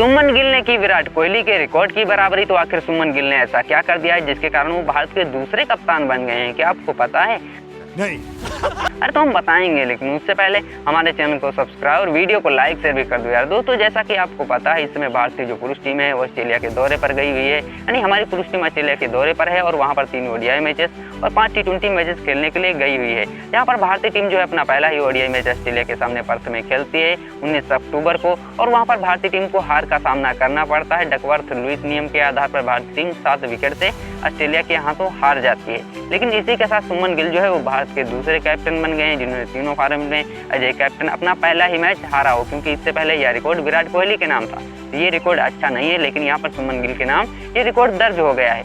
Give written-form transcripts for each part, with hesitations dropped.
सुमन गिल ने की विराट कोहली के रिकॉर्ड की बराबरी। तो आखिर सुमन गिल ने ऐसा क्या कर दिया है जिसके कारण वो भारत के दूसरे कप्तान बन गए हैं? क्या आपको पता है? नहीं। अरे तो हम बताएंगे, लेकिन उससे पहले हमारे चैनल को सब्सक्राइब और वीडियो को लाइक शेयर भी कर दो यार। दोस्तों जैसा कि आपको पता है, इस समय भारतीय जो पुरुष टीम है वो ऑस्ट्रेलिया के दौरे पर गई हुई है। यानी हमारी पुरुष टीम ऑस्ट्रेलिया के दौरे पर है और वहाँ पर 3 ओडीआई मैचेस और 5 T20 मैचेस खेलने के लिए गई हुई है। यहाँ पर भारतीय टीम जो है अपना पहला ही ओडीआई मैच ऑस्ट्रेलिया के सामने पर्थ में खेलती है 19 अक्टूबर को, और वहाँ पर भारतीय टीम को हार का सामना करना पड़ता है। डकवर्थ लुईस नियम के आधार पर भारतीय टीम 7 विकेट से ऑस्ट्रेलिया के हाथों हार जाती है। लेकिन इसी के साथ सुमन गिल जो है वो भारत के दूसरे कैप्टन बन गए हैं जिन्होंने तीनों फॉर्मेट में एज ए कैप्टन अपना पहला ही मैच हारा हो, क्योंकि इससे पहले यह रिकॉर्ड विराट कोहली के नाम था। ये रिकॉर्ड अच्छा नहीं है, लेकिन यहाँ पर सुमन गिल के नाम ये रिकॉर्ड दर्ज हो गया है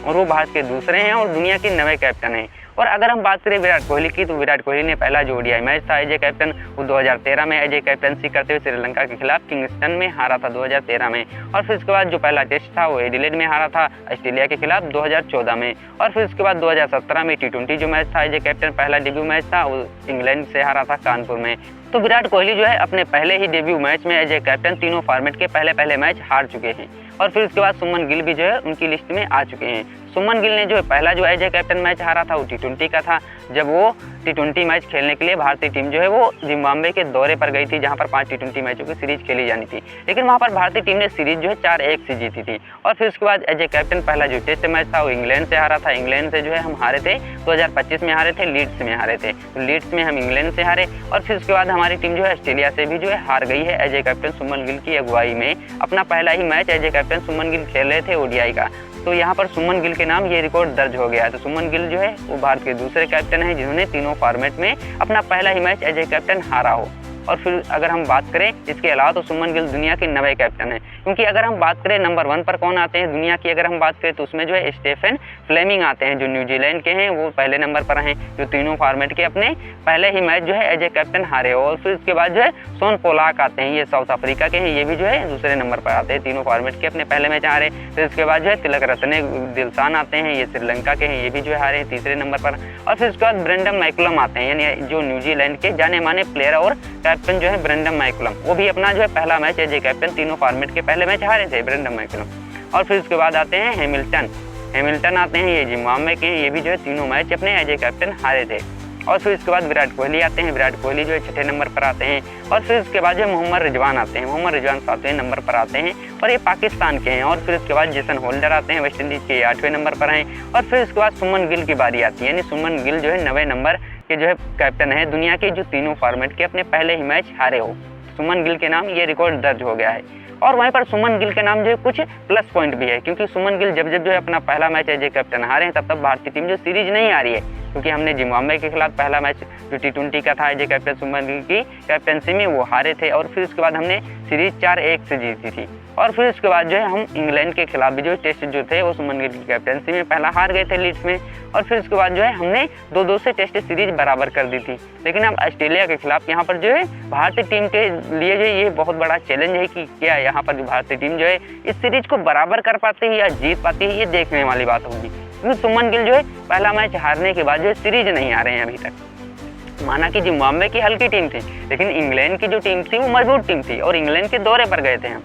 और वो भारत के दूसरे हैं और दुनिया के 9वें कैप्टन हैं। और अगर हम बात करें विराट कोहली की, तो विराट कोहली ने पहला जो ओडीआई मैच था एज ए कैप्टन वो 2013 में एज ए कैप्टनसी करते हुए श्रीलंका के खिलाफ किंगस्टन में हारा था 2013 में। और फिर उसके बाद जो पहला टेस्ट था वो एडिलेड में हारा था ऑस्ट्रेलिया के खिलाफ 2014 में। और फिर उसके बाद 2017 में T20 जो मैच था एज ए कैप्टन पहला डेब्यू मैच था वो इंग्लैंड से हारा था कानपुर में। तो विराट कोहली जो है अपने पहले ही डेब्यू मैच में एज ए कैप्टन तीनों फॉर्मेट के पहले मैच हार चुके हैं। और फिर उसके बाद सुमन गिल भी जो है उनकी लिस्ट में आ चुके हैं। सुमन गिल ने जो पहला जो एज ए कैप्टन मैच हारा था वो T20 का था, जब वो T20 मैच खेलने के लिए भारतीय टीम जो है वो जिम्बाब्वे के दौरे पर गई थी, जहां पर 5 T20 मैचों की सीरीज खेली जानी थी। लेकिन वहां पर भारतीय टीम ने सीरीज जो है 4-1 से जीती थी। और फिर उसके बाद एज ए कैप्टन पहला जो टेस्ट मैच था वो इंग्लैंड से हारा था। इंग्लैंड से जो है हम हारे थे 2025 में हारे थे, लीड्स में हारे थे। तो लीड्स में हम इंग्लैंड से हारे। और फिर उसके बाद हमारी टीम जो है ऑस्ट्रेलिया से भी जो है हार गई है एज ए कैप्टन सुमन गिल की अगुवाई में। अपना पहला ही मैच एज ए कैप्टन सुमन गिल खेल रहे थे ओडीआई का। तो यहाँ पर सुमन गिल के नाम ये रिकॉर्ड दर्ज हो गया है। तो सुमन गिल जो है वो भारत के दूसरे कैप्टन हैं जिन्होंने तीनों फॉर्मेट में अपना पहला ही मैच एज ए कैप्टन हारा हो। और फिर अगर हम बात करें इसके अलावा, तो सुमन गिल दुनिया के 9वें कैप्टन है। क्योंकि अगर हम बात करें नंबर 1 पर कौन आते हैं दुनिया की, अगर हम बात करें तो उसमें जो है स्टीफन फ्लेमिंग आते हैं जो न्यूजीलैंड के हैं, वो पहले नंबर पर हैं जो तीनों फॉर्मेट के अपने पहले ही मैच जो है एज ए कैप्टन हारे हो। और फिर उसके बाद जो है शॉन पोलाक आते हैं, ये साउथ अफ्रीका के हैं, ये भी जो है दूसरे नंबर पर आते हैं, तीनों फॉर्मेट के अपने पहले मैच हारे। फिर उसके बाद जो है तिलक रत्ने दिलशान आते हैं, ये श्रीलंका के हैं, ये भी जो है हारे हैं तीसरे नंबर पर। और फिर उसके बाद ब्रेंडन मैकुलम आते हैं, यानी जो न्यूजीलैंड के जाने माने प्लेयर और कैप्टन जो है ब्रेंडन मैकुलम, वो भी अपना जो है पहला मैच एज ए कैप्टन तीनों फॉर्मेट के पहले मैच हारे थे ब्रेंडन मैकुलम। और फिर उसके बाद आते हैं हैमिल्टन आते हैं, ये जिम्बाब्वे के हैं, ये भी जो है तीनों मैच अपने एज ए कैप्टन हारे थे। और फिर इसके बाद विराट कोहली आते हैं, विराट कोहली जो है 6ठे नंबर पर आते हैं। और फिर उसके बाद जो मोहम्मद रिजवान आते हैं, मोहम्मद रिजवान 7वें नंबर पर आते हैं और ये पाकिस्तान के हैं। और फिर उसके बाद जेसन होल्डर आते हैं, वेस्ट इंडीज़ के 8वें नंबर पर हैं। और फिर उसके बाद सुमन गिल की बारी आती है, यानी सुमन गिल जो है 9वें नंबर के जो है कैप्टन है दुनिया के, जो तीनों फॉर्मेट के अपने पहले ही मैच हारे हो। सुमन गिल के नाम ये रिकॉर्ड दर्ज हो गया है। और वहीं पर सुमन गिल के नाम जो है कुछ प्लस पॉइंट भी है, क्योंकि सुमन गिल जब जो है अपना पहला मैच एज ए कैप्टन हारे हैं, तब भारतीय टीम जो सीरीज नहीं आ रही है, क्योंकि हमने जिम्बाब्वे के खिलाफ पहला मैच जो T20 का था एज ए कैप्टन सुमन गिल की कैप्टनसी में वो हारे थे। और फिर उसके बाद हमने सीरीज 4-1 से जीती थी। और फिर उसके बाद जो है हम इंग्लैंड के खिलाफ भी जो टेस्ट जो थे वो सुमन गिल की कैप्टनसी में पहला हार गए थे लीड्स में। और फिर उसके बाद जो है हमने 2-2 से टेस्ट सीरीज बराबर कर दी थी। लेकिन अब ऑस्ट्रेलिया के खिलाफ यहाँ पर जो है भारतीय टीम के लिए जो ये बहुत बड़ा चैलेंज है कि क्या यहाँ पर जो भारतीय टीम जो है इस सीरीज को बराबर कर पाती है या जीत पाती है, ये देखने वाली बात होगी। क्योंकि सुमन गिल जो है पहला मैच हारने के बाद जो है सीरीज नहीं आ रहे हैं अभी तक। माना कि जिम्बाब्वे की हल्की टीम थी, लेकिन इंग्लैंड की जो टीम थी वो मजबूत टीम थी और इंग्लैंड के दौरे पर गए थे हम।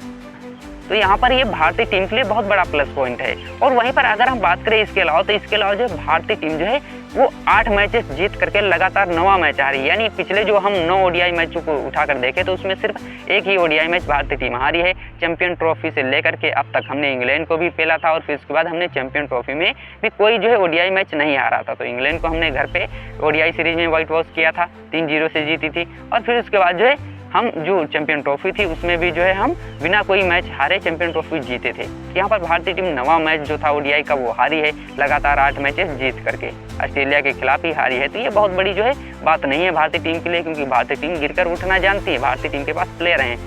तो यहाँ पर ये भारतीय टीम के लिए बहुत बड़ा प्लस पॉइंट है। और वहीं पर अगर हम बात करें इसके अलावा, तो इसके अलावा जो भारतीय टीम जो है वो 8 मैचेस जीत करके लगातार 9वां मैच हारी। यानी पिछले जो हम 9 ओडीआई मैचों को उठाकर देखें तो उसमें सिर्फ एक ही ओडीआई मैच भारतीय टीम हारी है। चैंपियन ट्रॉफी से लेकर के अब तक हमने इंग्लैंड को भी पेला था और फिर उसके बाद हमने चैंपियन ट्रॉफी में भी कोई जो है ओडीआई मैच नहीं हारा था। तो इंग्लैंड को हमने घर पे ओडीआई सीरीज में व्हाइट वॉश किया था, 3-0 से जीती थी। और फिर उसके बाद जो है हम जो चैंपियन ट्रॉफी थी उसमें भी जो है हम बिना कोई मैच हारे चैंपियन ट्रॉफी जीते थे। यहाँ पर भारतीय टीम 9वां मैच जो था ओडीआई का वो हारी है, लगातार 8 मैचेस जीत करके ऑस्ट्रेलिया के खिलाफ ही हारी है। तो ये बहुत बड़ी जो है बात नहीं है भारतीय टीम के लिए, क्योंकि भारतीय टीम गिरकर उठना जानती है, भारतीय टीम के पास प्लेयर हैं।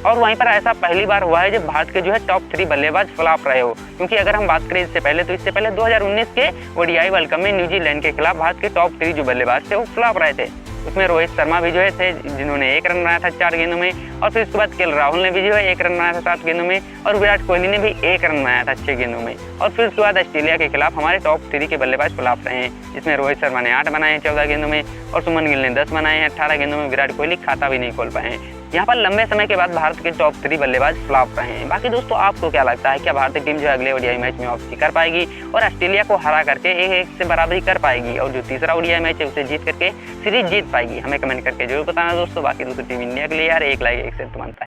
और वहीं पर ऐसा पहली बार हुआ है जब भारत के जो है टॉप 3 बल्लेबाज फ्लॉप रहे हो। क्योंकि अगर हम बात करें इससे पहले, तो इससे पहले 2019 के ओडीआई वर्ल्ड कप में न्यूजीलैंड के खिलाफ भारत के टॉप 3 जो बल्लेबाज थे वो फ्लॉप रहे थे। उसमें रोहित शर्मा भी जो है थे जिन्होंने 1 रन बनाया था 4 गेंदों में। और फिर उसके बाद केएल राहुल ने भी जो है 1 रन बनाया था 7 गेंदों में। और विराट कोहली ने भी 1 रन बनाया था 6 गेंदों में। और फिर उसके बाद ऑस्ट्रेलिया के खिलाफ हमारे टॉप 3 के बल्लेबाज फ्लॉप रहे हैं, जिसमें रोहित शर्मा ने 8 बनाए हैं 14 गेंदों में और सुमन गिल ने 10 बनाए हैं 18 गेंदों में। विराट कोहली खाता भी नहीं खोल पाए हैं। यहाँ पर लंबे समय के बाद भारत के टॉप 3 बल्लेबाज फ्लॉप रहे हैं। बाकी दोस्तों आपको क्या लगता है, क्या भारतीय टीम जो है अगले ओडीआई मैच में वापसी कर पाएगी और ऑस्ट्रेलिया को हरा करके 1-1 से बराबरी कर पाएगी और जो तीसरा ओडीआई मैच है उसे जीत करके सीरीज जीत पाएगी? हमें कमेंट करके जरूर बताना दोस्तों। बाकी दोस्तों टीम इंडिया के लिए यार एक लाइक एक शेयर तो बनता है।